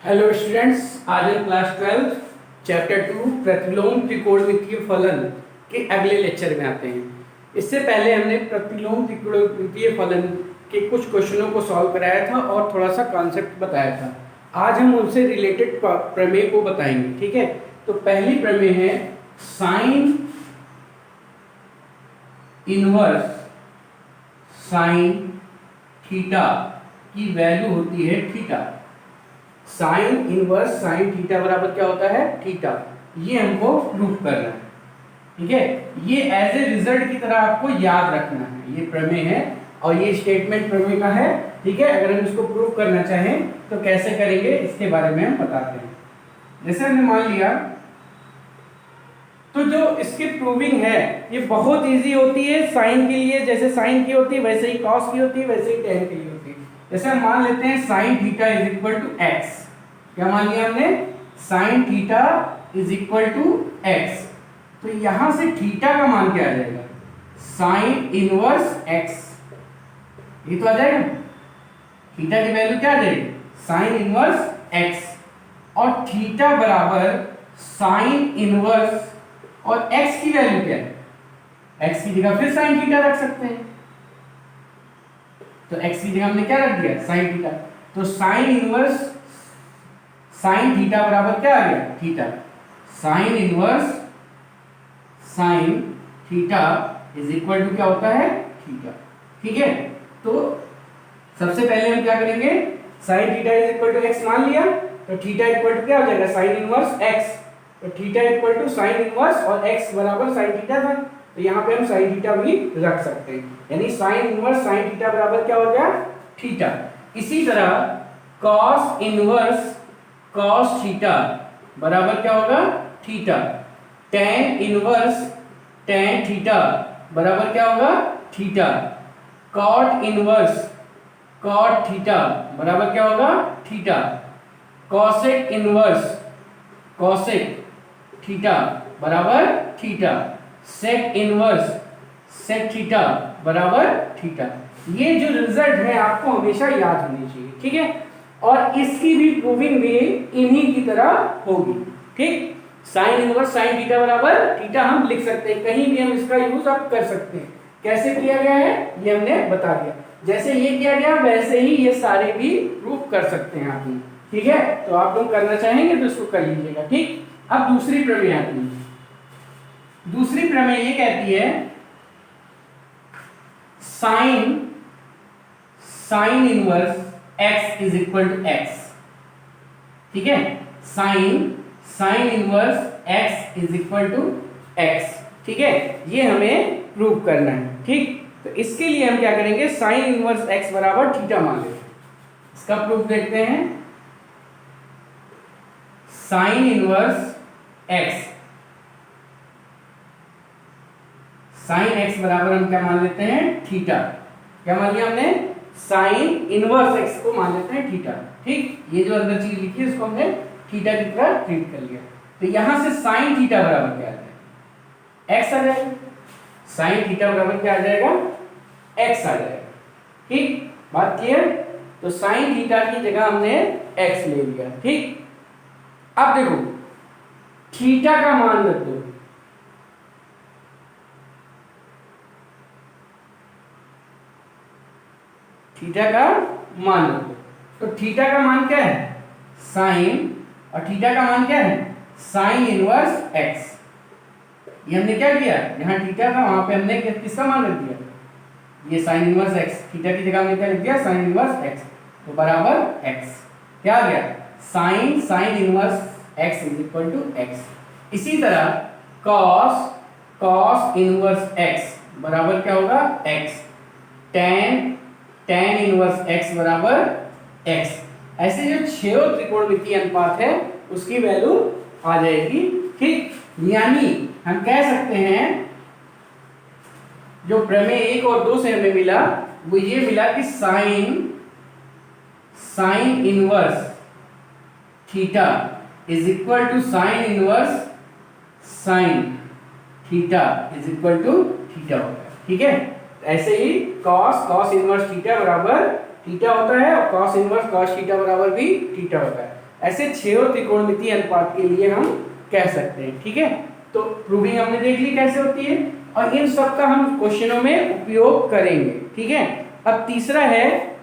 Hello students, आज हम class 12 chapter 2 प्रतिलोम त्रिकोणमितीय फलन के अगले लेक्चर में आते हैं। इससे पहले हमने प्रतिलोम त्रिकोणमितीय फलन के कुछ क्वेश्चनों को सॉल्व कराया था और थोड़ा सा कॉन्सेप्ट बताया था। आज हम उनसे रिलेटेड प्रमेय को बताएंगे। ठीक है, तो पहली प्रमेय है साइन इनवर्स साइन थीटा की वैल्यू होती है theta. Sine inverse sine theta बराबर क्या होता है? थीटा। ये हमको प्रूव करना है। ठीक है, ये एज ए रिजल्ट की तरह आपको याद रखना है। ये प्रमेय है और ये स्टेटमेंट प्रमेय का है। ठीक है, अगर हम इसको प्रूव करना चाहें तो कैसे करेंगे इसके बारे में हम बताते हैं। जैसे हमने मान लिया, तो जो इसकी प्रूविंग है ये बहुत इजी होती है। साइन के लिए जैसे साइन की होती है वैसे ही कॉस की होती है, वैसे ही टेन के लिए होती है। जैसे हम मान लेते हैं sine theta is equal to X. क्या मान लिया हमने? Sine theta is equal to X. तो यहां से थीटा का मान क्या आ जाएगा? Sine inverse X. ये तो आ जाएगा। थीटा की वैल्यू क्या आ जाएगी? Sign inverse x. और थीटा बराबर साइन इनवर्स, और x की वैल्यू क्या है? x की जगह फिर साइन थीटा रख सकते हैं। तो x की जगह हमने क्या रख दिया? Sine theta. तो साइन इनवर्स साइन थीटा बराबर क्या आ गया? Theta. Sine inverse sine theta is equal to क्या होता है? थीटा। ठीक है, तो सबसे पहले हम क्या करेंगे? Sine theta is equal to x मान लिया, तो थीटा इक्वल टू क्या हो जाएगा? Sine inverse x. तो theta equal to sine inverse और x बराबर साइन थीटा था, तो यहाँ पे हम साइन थीटा भी रख सकते हैं। यानी साइन इनवर्स साइन थीटा बराबर क्या हो गया? थीटा। इसी तरह cos इनवर्स cos थीटा बराबर क्या होगा? Theta. tan inverse tan theta बराबर क्या होगा? Theta. cot inverse cot theta बराबर क्या होगा? Theta. cosec inverse cosec theta बराबर theta. Sec inverse sec theta बराबर थीटा। ये जो रिजल्ट है आपको हमेशा याद होनी चाहिए। ठीक है, और इसकी भी प्रूविंग भी इन्हीं की तरह होगी। ठीक, साइन इनवर्स साइन थीटा बराबर थीटा हम लिख सकते हैं, कहीं भी हम इसका यूज आप कर सकते हैं। कैसे किया गया है ये हमने बता दिया। जैसे ये किया गया वैसे ही ये सारे भी प्रूव कर सकते हैं आप। ठीक है, तो आप लोग करना चाहेंगे तो इसको कर लीजिएगा। ठीक, अब दूसरी प्रमेय आती है। दूसरी प्रमेय ये कहती है sine sine inverse x is equal to X. ठीक है, sine sine inverse x is equal to X. ठीक है, ये हमें प्रूव करना है। ठीक, तो इसके लिए हम क्या करेंगे? साइन इनवर्स x बराबर थीटा मान लेते हैं। इसका प्रूफ देखते हैं। Sine inverse x, sine x बराबर हम क्या मान लेते हैं? थीटा। क्या मान लिया हमने? साइन इनवर्स x को मान लेते हैं थीटा। ठीक, ये जो अंदर चीज लिखी है इसको हमने थीटा की तरह ट्रीट कर लिया। तो यहां से साइन थीटा बराबर क्या आ जाएगा? x आ जाएगा। साइन थीटा बराबर क्या आ जाएगा? x आ जाएगा। ठीक, बात क्लियर? तो साइन थीटा की जगह हमने x ले लिया। ठीक, अब देखो थीटा का मान रख दो। थीटा का मान रख दो। तो थीटा का मान क्या है? साइन, और थीटा का मान क्या है? Sine inverse X. ये हमने क्या किया? यहाँ थीटा था वहां पे हमने किसका मान रख दिया? ये साइन इनवर्स एक्स। थीटा की जगह हमने क्या लिख दिया? Sine inverse x. तो बराबर एक्स क्या आ गया? Sine sine inverse x is equal to X. इसी तरह cos cos इनवर्स x बराबर क्या होगा? x। tan tan inverse x बराबर x। ऐसे जो छह त्रिकोणमितीय अनुपात है उसकी वैल्यू आ जाएगी। ठीक, यानी हम कह सकते हैं जो प्रमेय 1 और 2 से हमें मिला वो ये मिला कि sine sine inverse theta is equal to sine inverse sine theta is equal to theta होगा। ठीक है, ऐसे ही cos cos इनवर्स थीटा बराबर थीटा होता है और cos इनवर्स cos थीटा बराबर भी थीटा होता है। ऐसे 6 त्रिकोणमितीय अनुपात के लिए हम कह सकते हैं। ठीक है, तो प्रूविंग हमने देख ली कैसे होती है और इन सब का हम क्वेश्चनों में उपयोग करेंगे। ठीक है, अब तीसरा है,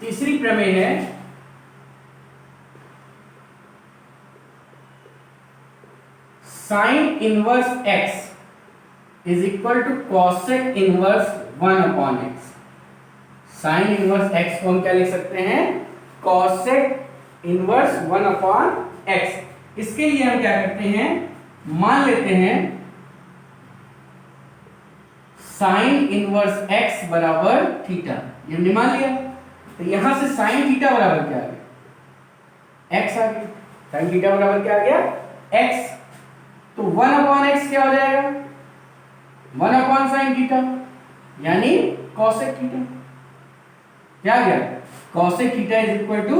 तीसरी प्रमेय है sine inverse x is equal to cosec inverse 1/x। Sine inverse X को हम क्या लिख सकते हैं, कॉसेक इनवर्स 1/x। इसके लिए हम क्या करते हैं, मान लेते हैं साइन इनवर्स एक्स बराबर थीटा, ये हमने मान लिया। तो यहां से साइन थीटा बराबर क्या आ गया, एक्स आ गया। साइन थीटा बराबर क्या आ गया, एक्स। तो 1/x क्या हो जाएगा, 1/sin थीटा यानी कॉसेक थीटा। क्या आ गया, cosec theta is equal to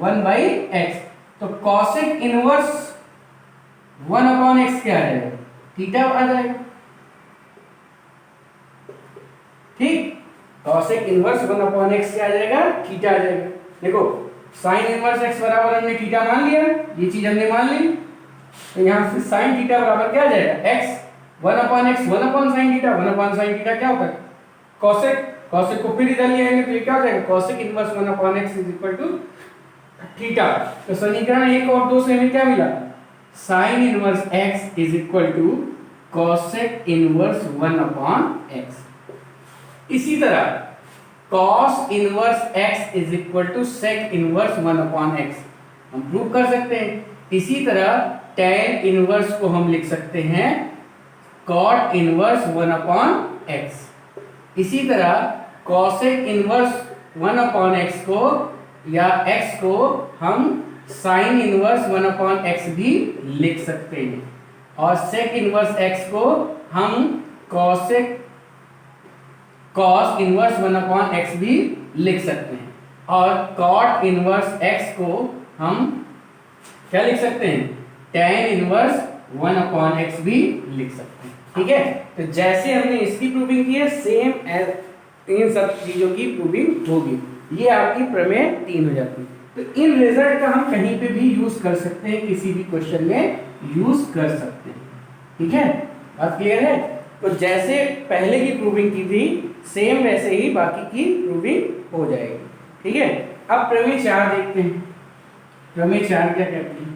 1/x। तो कॉसेक इनवर्स 1/x क्या आ जाएगा, थीटा आ जाएगा। ठीक, कॉसेक इनवर्स 1/x क्या आ जाएगा, थीटा आ जाएगा। देखो साइन इनवर्स x बराबर हमने थीटा मान लिया, ये चीज हमने मान ली। तो यहां से साइन थीटा बराबर क्या आ जाएगा, x 1/x 1/sin theta. 1/sin theta क्या होता है, कॉसेक। कॉसेक को फिर इधर ले आएंगे तो ये क्या हो जाएगा, cosec inverse 1/x is equal to theta. तो समीकरण 1 और 2 से हमें क्या मिला, sine inverse x is equal to cosec inverse 1/x। इसी तरह cos inverse x is equal to sec inverse 1/x हम प्रूव कर सकते हैं। इसी तरह tan इनवर्स को हम लिख सकते हैं cot इनवर्स 1/x। इसी तरह cosec इनवर्स 1/x को या x को हम sin इनवर्स 1/x भी लिख सकते हैं और sec इनवर्स x को हम cos इनवर्स 1/x भी लिख सकते हैं और cot इनवर्स x को हम क्या लिख सकते हैं, tan इनवर्स 1/x भी लिख सकते हैं। ठीक है, तो जैसे हमने इसकी प्रूविंग की है सेम एज इन सब चीजों की प्रूविंग होगी। ये आपकी प्रमेय 3 हो जाती है। तो इन रिजल्ट का हम कहीं पे भी यूज कर सकते हैं, किसी भी क्वेश्चन में यूज कर सकते हैं। ठीक है, बात क्लियर है। तो जैसे पहले की प्रूविंग की थी सेम वैसे ही बाकी की प्रूविंग हो जाएगी। ठीक है, अब प्रमेय 4 देखते हैं। प्रमेय 4 क्या कहती है,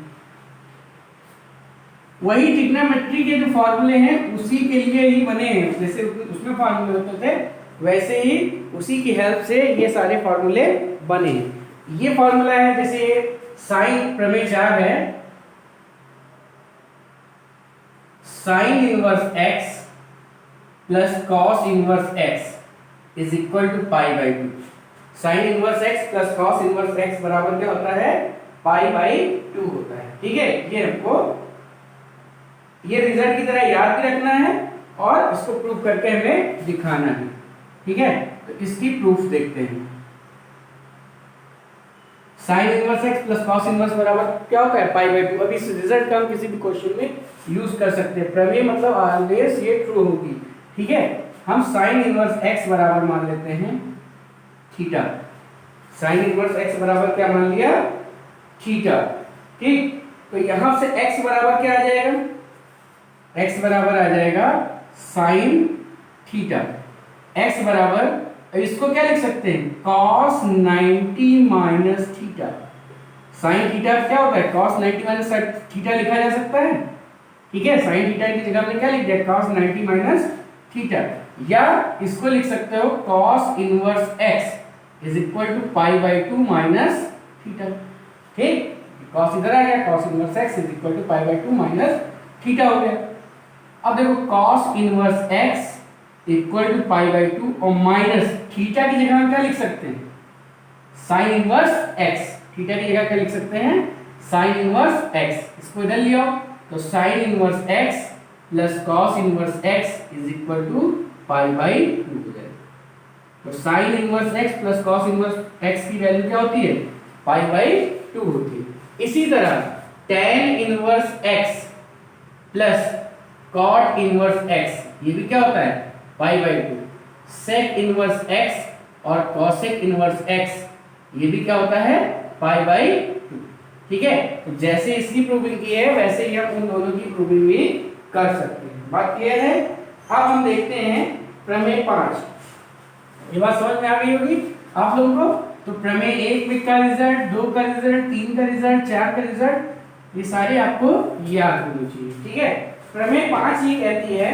वही ट्रिग्नोमेट्री के जो फॉर्मूले हैं उसी के लिए ही बने हैं, जैसे उसमें फॉर्मूले होते थे वैसे ही उसी की हेल्प से ये सारे फॉर्मूले बने हैं। ये फॉर्मूला है, जैसे साइन प्रमेय 4 है, sine inverse x plus cos inverse x is equal to π/2। Sine inverse x plus cos inverse x बराबर क्या होता है, π/2 होता है। ठीक है, ये हमको ये रिजल्ट की तरह याद भी रखना है और इसको प्रूफ करके हमें दिखाना है। ठीक है, तो इसकी प्रूफ देखते हैं। Sine inverse x plus cos inverse बराबर क्या होता है, π/2। अब इस रिजल्ट का हम किसी भी क्वेश्चन में यूज कर सकते हैं। प्रमेय मतलब ऑलवेज ये ट्रू होगी। ठीक है, हम साइन इनवर्स x बराबर मान लेते हैं थीटा। साइन इनवर्स x बराबर क्या मान लिया, थीटा। ठीक, तो यहां से x बराबर क्या आ जाएगा, x बराबर आ जाएगा साइन थीटा। x बराबर इसको क्या लिख सकते हैं, cos 90 minus theta. Sine theta क्या होता है, cos 90 माइनस थीटा लिखा जा सकता है। ठीक है, साइन थीटा की जगह में क्या लिख दिया, cos 90 माइनस थीटा। या इसको लिख सकते हो cos inverse x is equal to π/2 minus theta. ठीक, cos इधर आ गया, cos inverse x is equal to π/2 minus theta हो गया। अब देखो cos inverse x equal to π/2 और माइनस थीटा की जगह हम क्या लिख सकते हैं, साइन इनवर्स x। थीटा की जगह क्या लिख सकते हैं, साइन इनवर्स x। इसको इधर ले आओ तो sine inverse x plus cos inverse x is equal to π/2 हो जाएगा। तो sine inverse x plus cos inverse x की वैल्यू क्या होती है, π/2 होती है। इसी तरह tan inverse x plus cot inverse x ये भी क्या होता है, π/2। sec इनवर्स x और cosec इनवर्स x ये भी क्या होता है, π/2। ठीक है, तो जैसे इसकी प्रूविंग की है वैसे ही हम उन दोनों की प्रूविंग भी कर सकते हैं। बात क्लियर है। अब हम देखते हैं प्रमेय 5। ये बात समझ में आ गई होगी आप लोगों को। तो प्रमेय 1 का रिजल्ट, 2 का रिजल्ट, 3 का रिजल्ट, 4 का रिजल्ट, ये सारे आपको याद होने चाहिए। ठीक है, प्रमेय 5 ये कहती है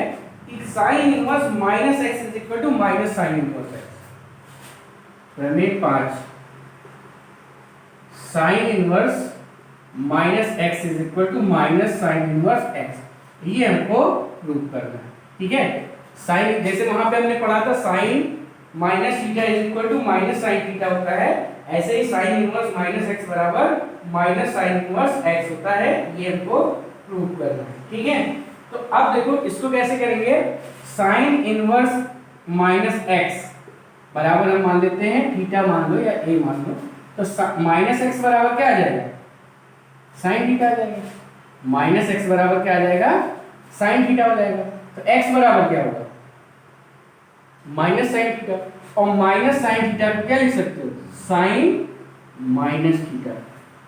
कि sine inverse minus X is equal to minus sine inverse X. प्रमेय 5 sine inverse minus X is equal to minus sine inverse X, ये हमको प्रूव करना है। ठीक है, साइन जैसे वहां पे हमने पढ़ा था sine minus theta is equal to minus sine theta होता है, ऐसे ही साइन इनवर्स माइनस एक्स बराबर माइनस साइन इनवर्स एक्स होता है, ये हमको प्रूव करना है। ठीक है, तो अब देखो इसको कैसे करेंगे। साइन इनवर्स माइनस एक्स बराबर हम मान लेते हैं थीटा मान लो या ए मान लो, तो माइनस एक्स बराबर क्या आ जाएगा, साइन थीटा आ जाएगा। माइनस एक्स बराबर क्या आ जाएगा, साइन थीटा हो जाएगा। तो एक्स बराबर क्या होगा, माइनस साइन थीटा। और माइनस साइन थीटा को क्या लिख सकते हो, sine minus theta.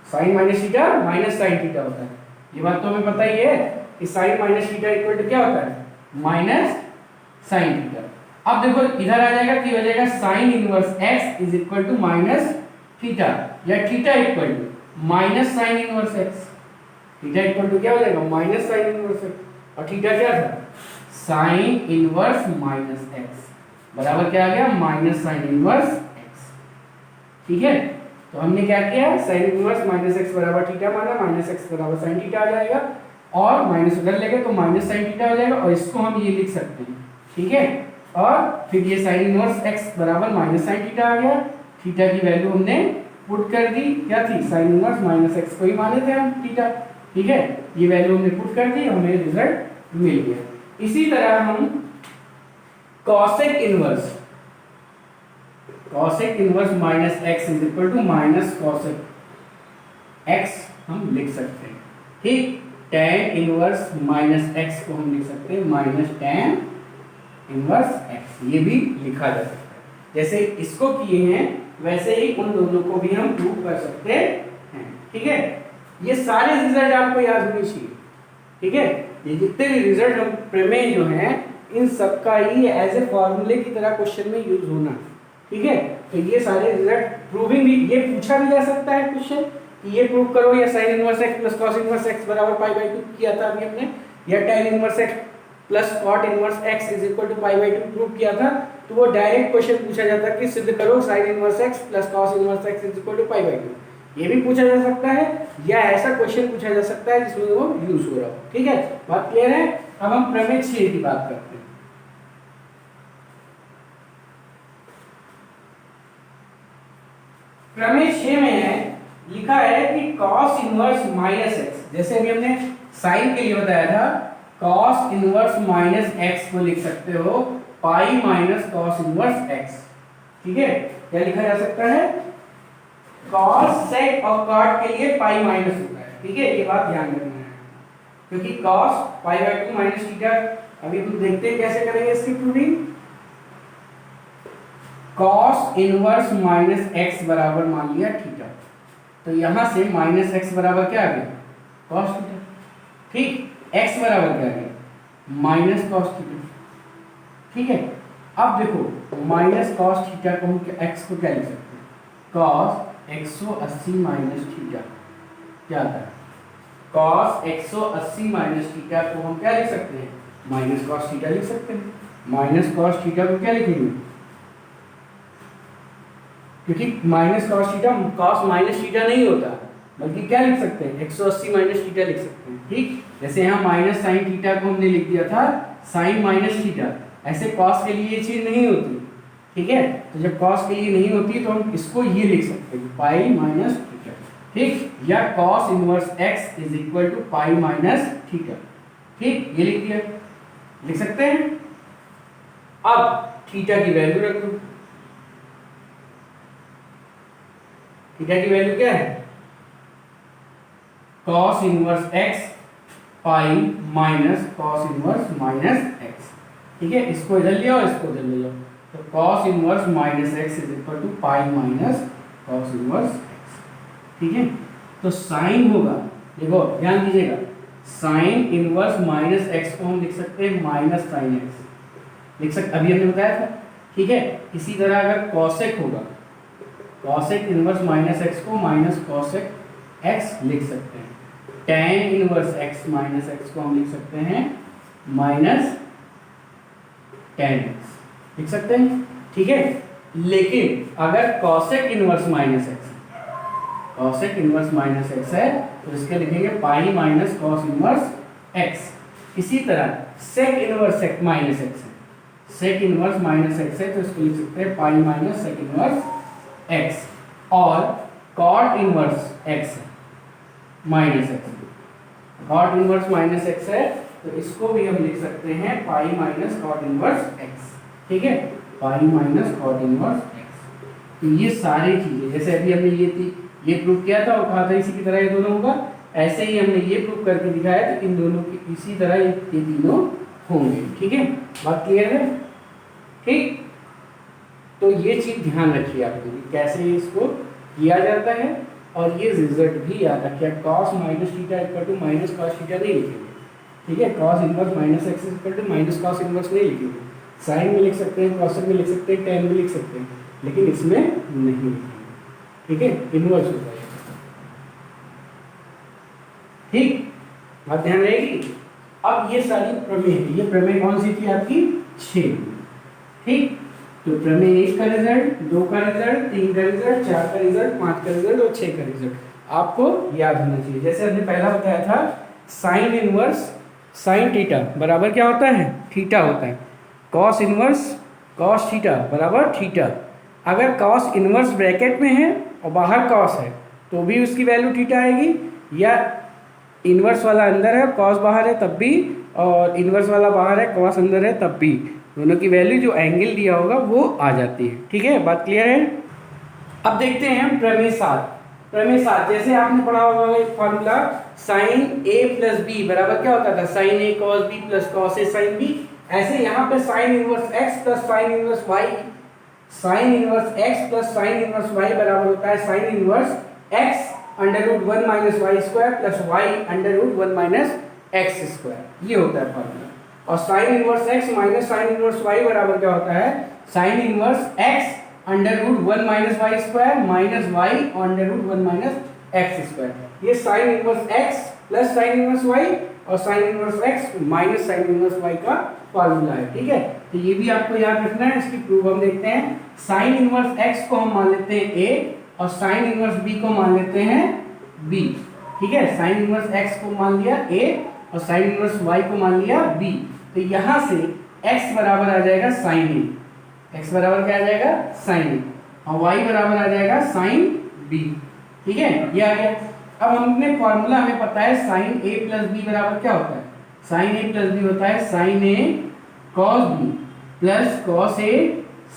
Sine minus theta minus sine theta होता है, ये बात तो हमें पता ही है कि sine minus theta equal to क्या होता है, माइनस साइन थीटा। अब देखो इधर आ जाएगा कि हो जाएगा sine inverse x is equal to minus theta, या theta equal to minus sine inverse x. Theta equal to क्या हो जाएगा, माइनस साइन इनवर्स एक्स, और थीटा क्या था, साइन इनवर्स माइनस एक्स बराबर क्या आ गया, माइनस साइन इनवर्स एक्स। ठीक है, तो हमने क्या किया, साइन इनवर्स माइनस एक्स बराबर थीटा माना, माइनस एक्स बराबर साइन थीटा आ जाएगा, और माइनस उधर लेंगे तो माइनस साइन थीटा हो जाएगा, और इसको हम ये लिख सकते हैं। ठीक है, और फिर ये साइन इनवर्स एक्स बराबर माइनस साइन थीटा आ गया। थीटा की वैल्यू हमने पुट कर दी, क्या थी, साइन इनवर्स माइनस एक्स को ही माने थे हम थीटा। ठीक है, ये वैल्यू हमने पुट कर दी, हमें रिजल्ट मिल गया। इसी तरह हम cosec inverse minus X is equal to minus cosec X हम लिख सकते हैं। ठीक, tan इनवर्स माइनस एक्स को हम लिख सकते हैं माइनस tan इनवर्स एक्स, ये भी लिखा जा सकता है। जैसे इसको किए हैं वैसे ही उन दोनों को भी हम प्रूव कर सकते हैं। ठीक है, ये सारे रिजल्ट आपको याद होने चाहिए। ठीक है, ये जितने भी रिजल्ट हम प्रमेय जो हैं इन सबका ही एज ए फॉर्मूले की तरह क्वेश्चन में यूज होना। ठीक है, तो ये सारे रिजल्ट प्रूविंग भी, ये पूछा भी जा सकता है क्वेश्चन कि ये प्रूव करो, या sign inverse x plus cos inverse x बराबर पाई बाई 2 किया था अभी हमने, या tan inverse x plus cot inverse x is equal to pi by 2 prove किया था। तो वो डायरेक्ट क्वेश्चन पूछा जाता है कि सिद्ध करो sine inverse x plus cos inverse x is equal to pi by 2, ये भी पूछा जा सकता है, या ऐसा क्वेश्चन पूछा जा सकता है जिसमें वो यूज हो रहा हो। ठीक है, बात क्लियर है। अब हम प्रमेय 6 की बात करते हैं। प्रमेय 6 में है, लिखा है कि cos इनवर्स माइनस एक्स, जैसे अभी हमने साइन के लिए बताया था, cos इनवर्स माइनस एक्स को लिख सकते हो पाई माइनस cos इनवर्स एक्स। ठीक है, क्या लिखा जा सकता है, cos sec और cot के लिए पाई माइनस होता है। ठीक है, ये बात ध्यान रखना है, क्योंकि cos pi by 2 minus theta, अभी हम देखते हैं कैसे करेंगे इसकी proving. cos inverse minus X बराबर मान लिया थीटा, तो यहां से माइनस एक्स बराबर क्या आ गया, cos थीटा। ठीक, x बराबर क्या आ गया, माइनस cos थीटा। ठीक है, अब देखो माइनस cos थीटा को हम x को क्या लिख सकते हैं, cos 180 माइनस थीटा क्या आता है, cos 180 माइनस थीटा को हम क्या लिख सकते हैं, माइनस cos थीटा लिख सकते हैं। माइनस cos थीटा को क्या लिखेंगे, क्योंकि minus cos theta cos minus theta नहीं होता, बल्कि क्या लिख सकते हैं, 180 माइनस थीटा लिख सकते हैं। ठीक, जैसे यहाँ माइनस साइन थीटा को हमने लिख दिया था साइन माइनस थीटा, ऐसे cos के लिए ये चीज नहीं होती। ठीक है, तो जब cos के लिए नहीं होती तो हम इसको ये लिख सकते हैं पाई माइनस थीटा। ठीक, या cos inverse x is equal to pi minus theta. ठीक, ये लिख दिया, लिख सकते हैं। अब थीटा की वैल्यू रख दो, थीटा की वैल्यू क्या है, cos इनवर्स x पाई minus cos inverse minus x। ठीक है, इसको इधर ले आओ, इसको इधर ले आओ, तो cos inverse minus x is equal to pi minus cos inverse x। ठीक है, तो साइन होगा, देखो ध्यान दीजिएगा, साइन इनवर्स माइनस एक्स को हम लिख सकते हैं माइनस साइन एक्स लिख सकते, अभी हमने बताया था, ठीक है। इसी तरह अगर कॉसेक होगा, कॉसेक इनवर्स माइनस एक्स को माइनस कॉसेक एक्स लिख सकते हैं। Tan inverse x minus x को हम लिख सकते हैं माइनस टेन एक्स लिख सकते हैं, ठीक है। लेकिन अगर cosec inverse minus X, cosec inverse minus X है तो इसके लिखेंगे pi minus cos inverse X. इसी तरह sec inverse x minus X है, सेक इनवर्स माइनस एक्स है तो इसको लिख सकते हैं pi minus sec inverse x. और कॉट इनवर्स एक्स है minus X, cot inverse minus X है तो इसको भी हम लिख सकते हैं pi minus cot inverse X, ठीक है, pi minus cot inverse x. तो ये सारी चीजें जैसे अभी हमने ये प्रूव किया था और कहा था इसी की तरह ये दोनों होगा, ऐसे ही हमने ये प्रूव करके दिखाया तो इन दोनों की इसी तरह ये तीनों होंगे, ठीक है। बात क्लियर है, ठीक। तो ये चीज ध्यान रखिए आप लोग कैसे इसको किया जाता है, और ये रिजल्ट भी याद रखिए, cos minus theta equal to minus cos theta नहीं लिखेंगे, ठीक है। cos inverse minus X equal to minus cos inverse नहीं लिखेंगे, साइन में लिख सकते हैं, कॉसेक में लिख सकते हैं, टेन में लिख सकते हैं, लेकिन इसमें नहीं लिखेंगे, ठीक है, इनवर्स हो जाएगा, ठीक, बात ध्यान रहेगी। अब ये सारी प्रमेय है, ये प्रमेय कौन सी थी आपकी 6, ठीक। तो प्रमेय 1 का रिजल्ट, 2 का रिजल्ट, 3 का रिजल्ट, 4 का रिजल्ट, 5 का रिजल्ट और 6 का रिजल्ट आपको याद होना चाहिए। जैसे हमने पहला बताया था साइन इनवर्स साइन थीटा बराबर क्या होता है, थीटा होता है। कॉस इनवर्स कॉस थीटा बराबर थीटा। अगर कॉस इनवर्स ब्रैकेट में है और बाहर कॉस है तो भी उसकी वैल्यू थीटा आएगी, या इनवर्स वाला अंदर है कॉस बाहर है तब भी, और इनवर्स वाला बाहर है कॉस अंदर है तब भी, दोनों की वैल्यू जो एंगल दिया होगा वो आ जाती है, ठीक है, बात क्लियर है। अब देखते हैं प्रमेय 7। प्रमेय 7 जैसे आपने पढ़ा होगा एक formula sine A plus B बराबर क्या होता था, sine A cos B plus cos A sine B. ऐसे यहाँ पे sine inverse x plus sine inverse Y, sine inverse x plus sine inverse Y बराबर होता है sine inverse x under root 1 minus Y square plus Y under root 1 minus x square, ये होता है formula. और sine inverse x minus sine inverse Y बराबर क्या होता है, sine inverse x under root 1 minus Y square minus y under root 1 minus x square. ये sine inverse x plus sine inverse y और sine inverse x minus sine inverse y का formula है, ठीक है। तो ये भी आपको याद रखना है। इसकी प्रूफ हम देखते हैं। साइन इनवर्स एक्स को हम मान लेते हैं ए और साइन इनवर्स बी को मान लेते हैं बी, ठीक है। साइन इनवर्स एक्स को मान लिया ए और साइन इनवर्स वाई को मान लिया बी। तो यहाँ से x बराबर आ जाएगा साइन ए, x बराबर क्या आ जाएगा साइन ए, और y बराबर आ जाएगा साइन बी, ठीक है, ये आ गया। अब हमने फॉर्मूला हमें पता है साइन ए प्लस बी बराबर क्या होता है, साइन ए प्लस बी होता है sign A cos B plus cos A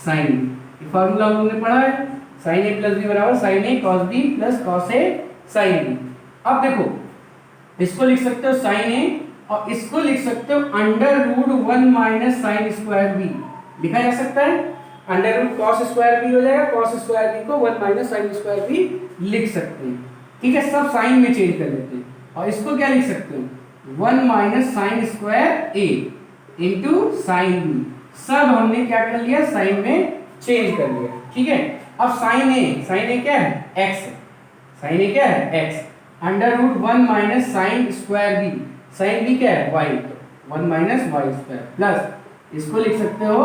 sine B. ये फॉर्मूला हमने पढ़ा है, साइन ए प्लस बी बराबर sign A cos B plus cos A sine B. अब देखो इसको लिख सकते हो साइन ए और इसको लिख सकते हो under root 1 minus sine square b, लिखा जा सकता है। Under root cos square b हो जाएगा, कॉस स्क्वायर बी को 1 माइनस साइन स्क्वायर बी लिख सकते हैं, ठीक है। सब साइन में चेंज कर लेते हैं और इसको क्या लिख सकते हो 1 माइनस साइन स्क्वायर ए इंटू साइन बी। सब हमने क्या कर लिया साइन में चेंज कर लिया, ठीक है। अब साइन ए क्या है एक्स है, साइन ए क्या है x, under root 1 minus sine square b, sine b क्या है y, 1 minus Y square plus इसको लिख सकते हो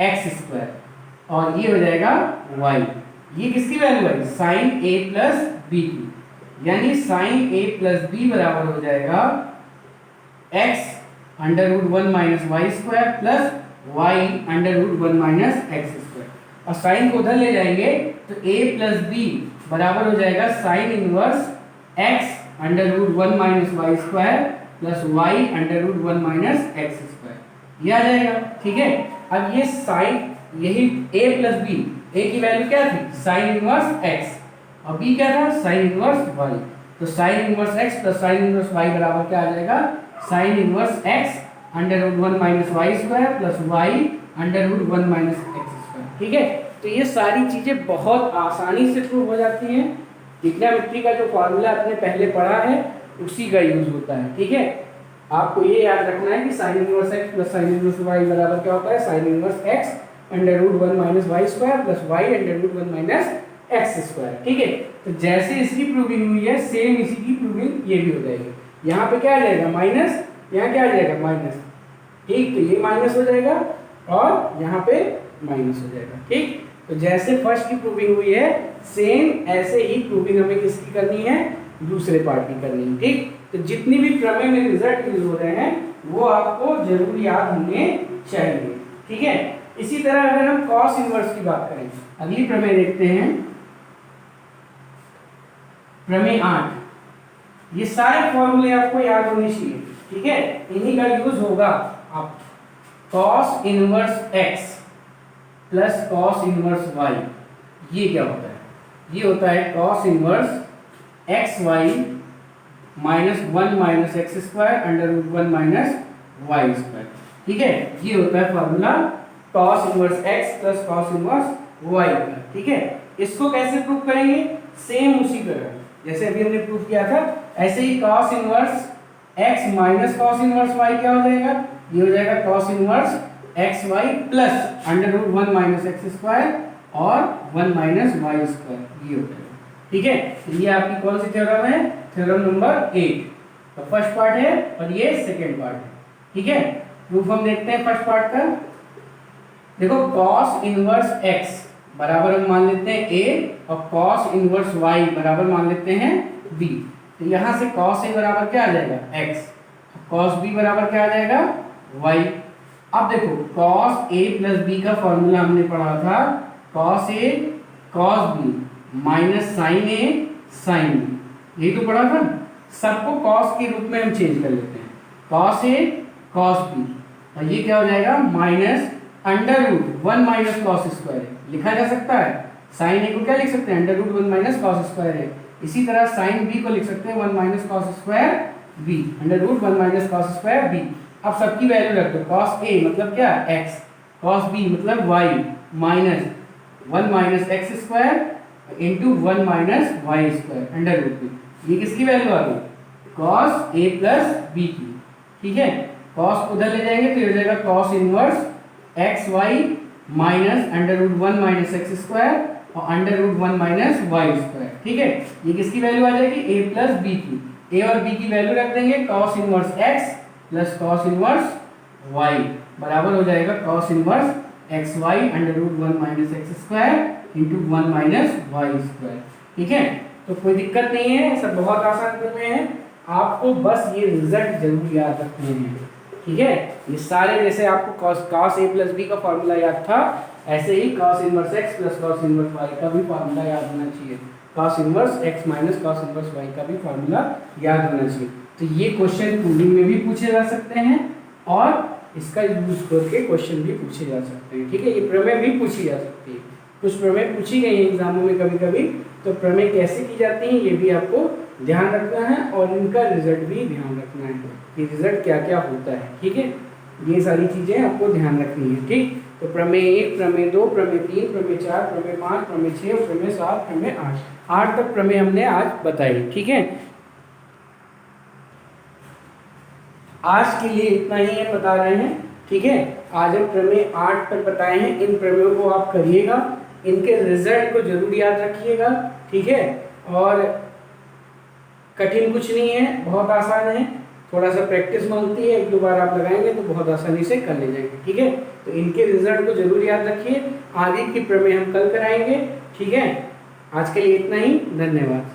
एक्स स्क्वायर और ये हो जाएगा वाई। ये किसकी वैल्यू है साइन ए प्लस बी की, यानी साइन ए प्लस बी बराबर हो जाएगा x under root 1 minus Y square plus Y under root 1 minus x square. और साइन को उधर ले जाएंगे तो a प्लस बी बराबर हो जाएगा sine inverse x under root 1 minus Y square plus Y under root 1 minus x square, ये आ जाएगा, ठीक है। अब ये साइन यही a प्लस बी, a की वैल्यू क्या थी साइन इनवर्स x और b क्या था साइन इनवर्स y। तो sine inverse x plus sine inverse y बराबर क्या आ जाएगा sine inverse x under root 1 minus Y square plus y under root 1 minus x square, ठीक है। तो ये सारी चीजें बहुत आसानी से प्रूव हो जाती हैं ट्रिग्नोमेट्री का जो फॉर्मूला आपने पहले पढ़ा है उसी का यूज होता है, ठीक है। आपको ये याद रखना है कि sine inverse x plus sine inverse y बराबर क्या होता है, sine inverse x under root 1 minus Y square plus y under root 1 minus x square, ठीक है। तो जैसे इसकी प्रूविंग हुई है सेम इसी की प्रूविंग ये भी हो जाएगी। यहाँ पे क्या आ जाएगा माइनस, यहाँ क्या आ जाएगा माइनस, ठीक। तो ये माइनस हो जाएगा और यहाँ पे माइनस हो जाएगा, ठीक। तो जैसे फर्स्ट की प्रूविंग हुई है सेम ऐसे ही प्रूविंग हमें किसकी करनी है, दूसरे पार्ट की करनी है, ठीक। तो जितनी भी प्रमेय में रिजल्ट यूज हो रहे हैं वो आपको जरूर याद होने चाहिए, ठीक है। इसी तरह अगर हम कॉस इनवर्स की बात करें, अगली प्रमेय देखते हैं, प्रमेय 8। ये सारे फॉर्मूले आपको याद होने चाहिए, ठीक है। इन्हीं का यूज होगा। आप cos inverse x plus cos inverse y, ये क्या होता है, ये होता है cos inverse x y minus 1 minus x square under root 1 minus Y square, ठीक है। ये होता है formula cos inverse x plus cos inverse y का, ठीक है। इसको कैसे प्रूव करेंगे, सेम उसी तरह जैसे अभी हमने प्रूव किया था ऐसे ही cos inverse x minus cos inverse y क्या हो जाएगा, ये हो जाएगा cos inverse x y plus under root 1 minus x square और 1 माइनस वाई स्क्वायर, ये हो जाएगा, ठीक है। ये आपकी कौन सी थ्योरम है, थ्योरम नंबर 8। तो फर्स्ट पार्ट है और ये सेकंड पार्ट है, ठीक है। प्रूफ हम देखते हैं फर्स्ट पार्ट का। देखो cos इनवर्स x बराबर हम मान लेते हैं a और cos इनवर्स y बराबर मान लेते हैं b। तो यहाँ से cos a बराबर क्या आ जाएगा x, cos b बराबर क्या आ जाएगा y। अब देखो cos a प्लस b का फॉर्मूला हमने पढ़ा था cos a cos b minus sine a sine b, यही तो पढ़ा था। सबको cos के रूप में हम चेंज कर लेते हैं, cos a cos b, और ये क्या हो जाएगा minus under root 1 minus cos square लिखा जा सकता है। साइन ए को क्या लिख सकते हैं, under root 1 minus cos square है। इसी तरह साइन बी को लिख सकते हैं 1 minus cos square b under root 1 minus cos square b. अब सबकी वैल्यू रख दो, कॉस ए मतलब क्या x, कॉस बी मतलब y minus 1 minus x square into 1 minus Y square under root b. ये किसकी वैल्यू आ गई, कॉस ए प्लस बी की, ठीक है। कॉस उधर ले जाएंगे तो ये हो जाएगा cos inverse x y minus under root 1 minus x square और under root 1 minus Y square, ठीक है। ये किसकी वैल्यू आ जाएगी, ए प्लस बी की। ए और बी की वैल्यू रख देंगे, cos inverse x plus cos inverse Y बराबर हो जाएगा cos inverse x y under root 1 minus x square into 1 minus Y square, ठीक है। तो कोई दिक्कत नहीं है, सब बहुत आसान प्रमेय है। आपको बस ये रिजल्ट जरूर याद रखने हैं, ठीक है। ये सारे जैसे आपको cos a प्लस बी का फॉर्मूला याद था ऐसे ही cos inverse x plus cos inverse y का भी फॉर्मूला याद होना चाहिए, cos inverse x minus cos inverse y का भी फॉर्मूला याद होना चाहिए। तो ये क्वेश्चन प्रूविंग में भी पूछे जा सकते हैं और इसका यूज करके क्वेश्चन भी पूछे जा सकते हैं, ठीक है। ये प्रमेय भी पूछी जा सकती है, कुछ प्रमेय पूछी गई है एग्जामों में कभी कभी, तो प्रमेय कैसे की जाती है ये भी आपको ध्यान रखना है और इनका रिजल्ट भी ध्यान रखना है कि रिजल्ट क्या क्या होता है, ठीक है। ये सारी चीजें आपको ध्यान रखनी है, ठीक। तो प्रमेय 1, प्रमेय 2, प्रमेय 3, प्रमेय 4, प्रमेय 5, प्रमेय 6, प्रमेय 7, प्रमेय 8 तक प्रमेय हमने आज बताई, ठीक है। आज के लिए इतना ही है बता रहे हैं, ठीक है। आज हम प्रमेय 8 तक बताए हैं। इन प्रमेयों को आप करिएगा, इनके रिजल्ट को जरूर याद रखिएगा, ठीक है। और कठिन कुछ नहीं है, बहुत आसान है, थोड़ा सा प्रैक्टिस मांगती है, 1-2 बार आप लगाएंगे तो बहुत आसानी से कर ले जाएंगे, ठीक है। तो इनके रिजल्ट को जरूर याद रखिए। आगे की प्रमेय हम कल कराएंगे, ठीक है। आज के लिए इतना ही, धन्यवाद।